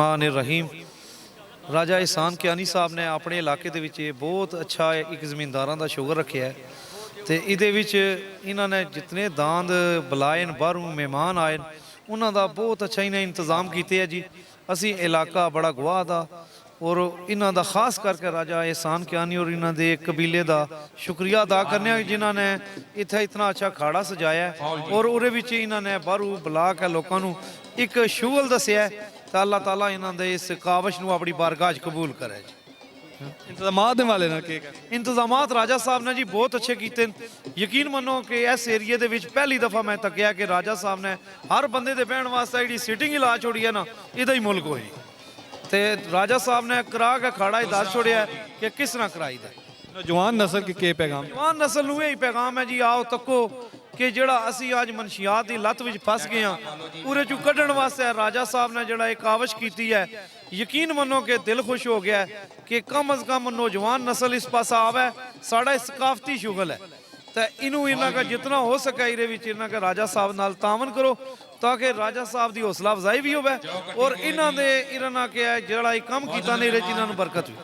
रहीम राजा एहसान कियानी साहब ने अपने इलाके ਦੇ ਵਿੱਚ ਬਹੁਤ ਅੱਛਾ ਇੱਕ ਜ਼ਮੀਂਦਾਰਾਂ ਦਾ ਸ਼ੁਗਰ ਰੱਖਿਆ ਹੈ ਤੇ ਇਹਦੇ ਵਿੱਚ ਇਹਨਾਂ ਨੇ ਜਿਤਨੇ ਦਾੰਦ ਬੁਲਾਏ ਬਾਹਰੋਂ ਮਹਿਮਾਨ ਆਏ ਉਹਨਾਂ ਦਾ ਬਹੁਤ ਅੱਛਾ ਇਹਨੇ ਇੰਤਜ਼ਾਮ ਕੀਤੇ ਹੈ ਜੀ। ਅਸੀਂ ਇਲਾਕਾ ਬੜਾ ਗਵਾਹ ਦਾ और इन्हों का खास करके राजा एहसान कियानी और इन्हों के कबीले का शुक्रिया अदा करने जिन्होंने इतना इतना अच्छा खाड़ा सजाया और उहदे विच इन्होंने बाहरों बुला के लोगों एक शुगल दसिया तो अल्लाह ताला इन्होंने इस कावश को अपनी बारगाह कबूल करे। इंतजाम राजा साहब ने जी बहुत अच्छे किए। यकीन मनो कि इस एरिए के पहली दफ़ा मैं तकिया कि राजा साहब ने हर बंदे के बहन वास्ते जी सीटिंग ही ला छोड़ी है ना, इहदा ही मुल्क होई ते राजा साहब ने करा के खाड़ा ही दस छोड़िया कि किस तरह कराई दे। नौजवान नस्ल के पैगाम नौजवान नस्ल नूं यही पैगाम है जी, आओ तको कि जिहड़ा असी अज मनशियात की लत विच फस गए हैं उहदे चों कड्ढण वास्ते राजा साहब ने जिहड़ा एक कावश की है, यकीन मनो कि दिल खुश हो गया कि कम अज़ कम नौजवान नस्ल इस पास आवे। साड़ा सकाफती शुगल है तो इनू इन्हों का जितना हो सके ये इन्हों का राजा साहब नाल तावन करो ताकि राजा साहब की हौसला अफजाई भी होवे और इन्होंने इन्होंने क्या जरा काम किया ने इन्होंने बरकत भी।